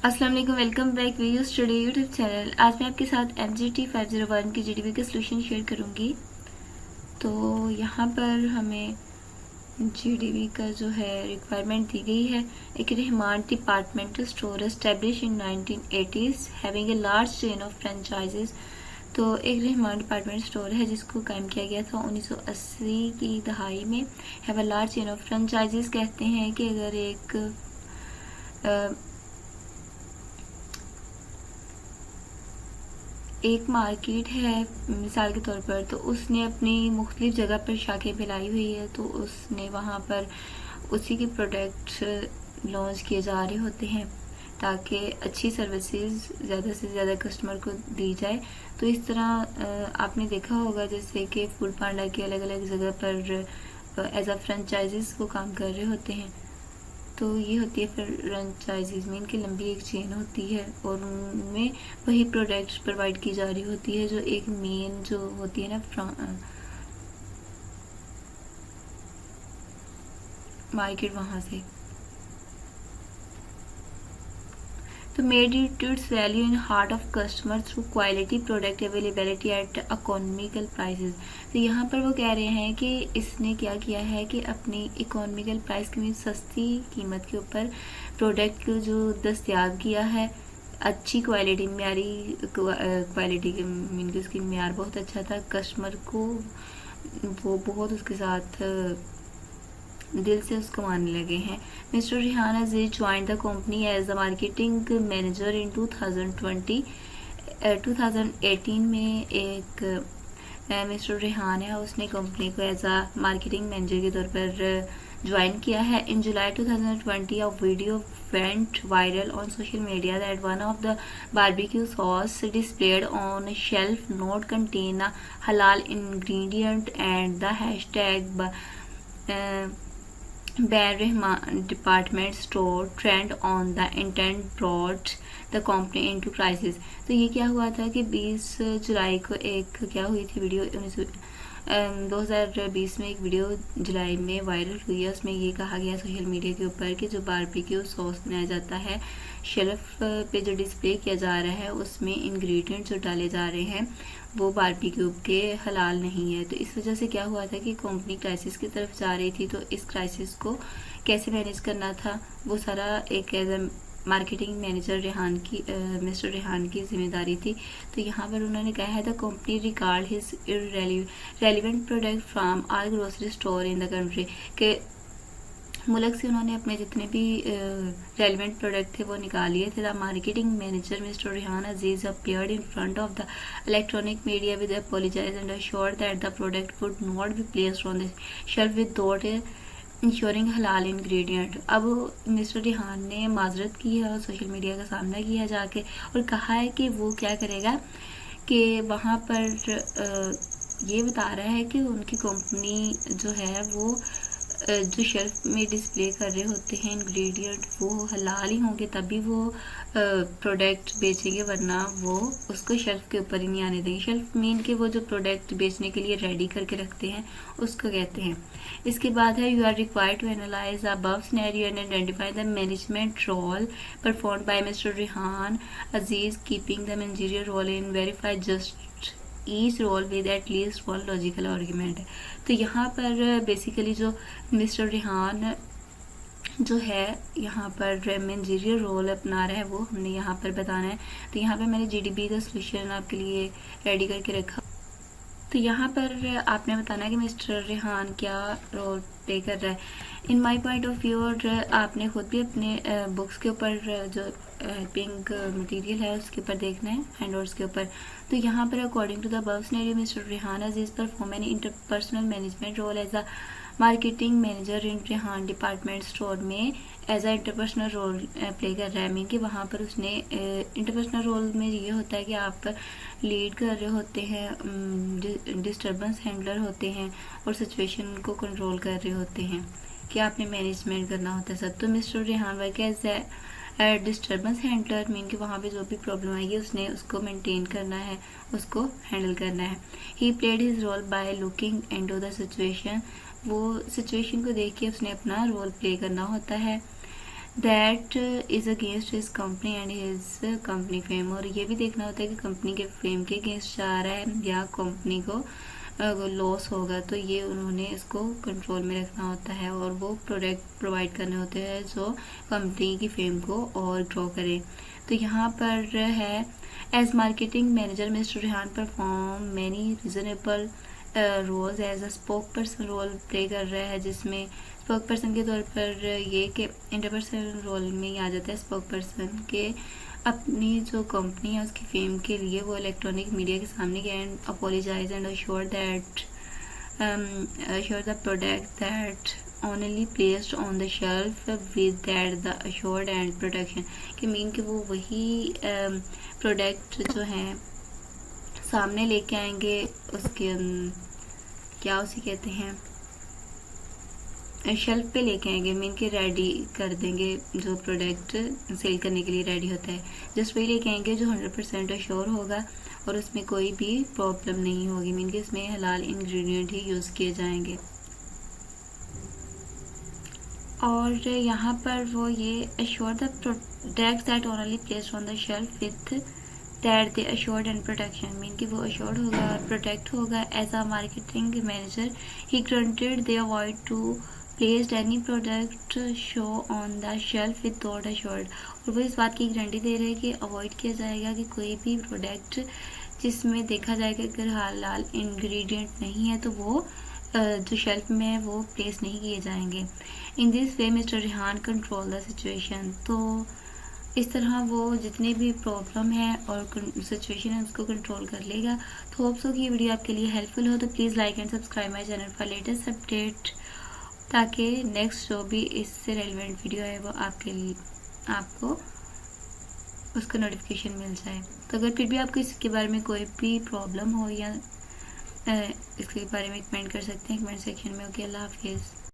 अस्सलाम वालेकुम, welcome back video study YouTube channel. आज मैं आपके साथ MGT 501 की GDP का सोल्यूशन शेयर करूंगी। तो यहाँ पर हमें GDP का जो है रिक्वायरमेंट दी गई है। एक Rahman departmental store establish in 1980s having a large chain of franchises. तो एक रहमान डिपार्टमेंट स्टोर है जिसको कायम किया गया था 1980 की दहाई में। Have a large chain of franchises कहते हैं कि अगर एक मार्केट है मिसाल के तौर पर, तो उसने अपनी मुख्तलिफ जगह पर शाखें फैलाई हुई है, तो उसने वहाँ पर उसी के प्रोडक्ट लॉन्च किए जा रहे होते हैं ताकि अच्छी सर्विसेज ज़्यादा से ज़्यादा कस्टमर को दी जाए। तो इस तरह आपने देखा होगा जैसे कि फूड पांडा के अलग अलग जगह पर एज अ फ्रेंचाइजीज वो काम कर रहे होते हैं। तो ये होती है फ्रेंचाइजीज में, इनकी लंबी एक चेन होती है और उनमें वही प्रोडक्ट्स प्रोवाइड की जा रही होती है जो एक मेन जो होती है ना मार्केट वहाँ से। तो made it its value in heart of customer through quality product availability at economical prices. तो यहाँ पर वो कह रहे हैं कि इसने क्या किया है कि अपनी इकोनॉमिकल प्राइस की सस्ती कीमत के ऊपर प्रोडक्ट को जो दस्तयाब किया है, अच्छी क्वालिटी म्यारी क्वालिटी के मीन कि उसकी म्यार बहुत अच्छा था। कस्टमर को वो बहुत उसके साथ दिल से उसको मानने लगे हैं। Mister Rehan Aziz joined the company as the marketing manager in 2018 में। एक मिस्टर रेहान है, उसने कंपनी को एज अ मार्केटिंग मैनेजर के तौर पर ज्वाइन किया है। इन जुलाई 2020 a video went viral on social media that one of the barbecue sauce displayed on a shelf not contain a halal ingredient and the hashtag ban Rahman department store trend on the intent broad the company into crisis. तो ये क्या हुआ था कि 20 जुलाई को एक क्या हुई थी वीडियो 2020 में एक वीडियो जुलाई में वायरल हुई है। उसमें ये कहा गया सोशल मीडिया के ऊपर कि जो बारबेक्यू सॉस बनाया जाता है शेल्फ पे जो डिस्प्ले किया जा रहा है उसमें इंग्रेडिएंट जो डाले जा रहे हैं वो बारबेक्यू के हलाल नहीं है। तो इस वजह से क्या हुआ था कि कंपनी क्राइसिस की तरफ जा रही थी। तो इस क्राइसिस को कैसे मैनेज करना था वो सारा एक as a marketing manager mister Rehan की जिम्मेदारी थी। तो यहाँ पर उन्होंने कहा है the company record his relevant product from all grocery store in the country के मुल्क से उन्होंने अपने जितने भी रेलिवेंट प्रोडक्ट थे वो निकाल लिए थे। The marketing manager mister Rehan Aziz appeared in front of the electronic media with apologize and assured that the product would not be placed on the shelf without ensuring हलाल इंग्रेडिएंट। अब mister Rehan ने माजरत की है और सोशल मीडिया का सामना किया जाके और कहा है कि वो क्या करेगा कि वहाँ पर ये बता रहा है कि उनकी कंपनी जो है वो जो शेल्फ में डिस्प्ले कर रहे होते हैं इंग्रेडिएंट वो हलाल ही होंगे तभी वो प्रोडक्ट बेचेंगे, वरना वो उसको शेल्फ के ऊपर ही नहीं आने देंगे। शेल्फ मीन के वो जो प्रोडक्ट बेचने के लिए रेडी करके रखते हैं उसको कहते हैं। इसके बाद है you are required to analyse above scenario and identify the management role performed by mister Rehan Aziz keeping the managerial role in verify just each role with at least one logical argument है। तो यहाँ पर बेसिकली जो mister Rehan जो है यहाँ पर managerial role अपना रहा है वो हमने यहाँ पर बताना है। तो यहाँ पर मैंने GDP का सोल्यूशन आपके लिए रेडी करके रखा। तो यहाँ पर आपने बताना है कि मिस्टर रेहान क्या रोल प्ले कर रहा है। इन माई पॉइंट ऑफ व्यू और आपने खुद भी अपने बुक्स के ऊपर जो हेल्पिंग मटेरियल है उसके ऊपर देखना है, हैंडआउट्स के ऊपर। तो यहाँ पर according to the above scenario mister Rehan Aziz perform an interpersonal management role as a marketing manager in Rehan department store में as a interpersonal role play कर रहा है। मीन कि वहाँ पर उसने इंटरपर्सनल रोल में ये होता है कि आप लीड कर रहे होते हैं, डिस्टर्बेंस हैंडलर होते हैं और सिचुएशन को कंट्रोल कर रहे होते हैं कि आपने मैनेजमेंट करना होता है सब। तो mister Rehan work as a disturbance handler mean कि वहाँ पे जो भी प्रॉब्लम आएगी उसने उसको मेंटेन करना है, उसको हैंडल करना है। He played his role by looking into the situation, वो सिचुएशन को देख के उसने अपना रोल प्ले करना होता है। That is against his company and his company fame. और ये भी देखना होता है कि कंपनी के फेम के अगेंस्ट जा रहा है या कंपनी को लॉस होगा, तो ये उन्होंने इसको कंट्रोल में रखना होता है और वो प्रोडक्ट प्रोवाइड करने होते हैं जो कंपनी की फेम को और ग्रो करे। तो यहाँ पर है, as marketing manager mister Rehan perform many reasonable roles as a spoke person role play कर रहा है, जिसमें स्पोक पर्सन के तौर पर ये कि इंटरपर्सनल रोल में ही आ जाता है स्पोक पर्सन के अपनी जो कंपनी है उसकी फेम के लिए वो इलेक्ट्रॉनिक मीडिया के सामने गए and apologise and assure the product that only placed on the shelf with that the assured and protection, कि मीन कि वो वही प्रोडक्ट जो हैं सामने लेके आएंगे उसके क्या उसे कहते हैं शेल्फ पे लेके आएंगे, मीन के रेडी कर देंगे जो प्रोडक्ट सेल करने के लिए रेडी होता है, जस्ट वही लेके आएंगे जो 100% अश्योर होगा और उसमें कोई भी प्रॉब्लम नहीं होगी, मीन कि इसमें हलाल इंग्रेडिएंट ही यूज़ किए जाएंगे। और यहाँ पर वो ये assure the products that only placed on the shelf with that they assured and protection, mean कि वो अश्योर्ड होगा और प्रोटेक्ट होगा। As a marketing manager he granted they avoid to placed any product show on the shelf with not assured, और वो इस बात की गारंटी दे रहे हैं कि अवॉइड किया जाएगा कि कोई भी प्रोडक्ट जिसमें देखा जाएगा अगर हलाल इंग्रेडिएंट नहीं है तो वो जो शेल्फ में है वो प्लेस नहीं किए जाएंगे। In this way mister Rehan control the situation, तो इस तरह वो जितने भी प्रॉब्लम है और सिचुएशन है उसको कंट्रोल कर लेगा। तो होप सो कि ये वीडियो आपके लिए हेल्पफुल हो, तो please like and subscribe my channel for latest update, ताकि नेक्स्ट जो भी इससे रेलिवेंट वीडियो है वो आपको उसका नोटिफिकेशन मिल जाए। तो अगर फिर भी आपको इसके बारे में कोई भी प्रॉब्लम हो या इसके बारे में कमेंट कर सकते हैं कमेंट सेक्शन में। ओके, अल्लाह हाफिज़।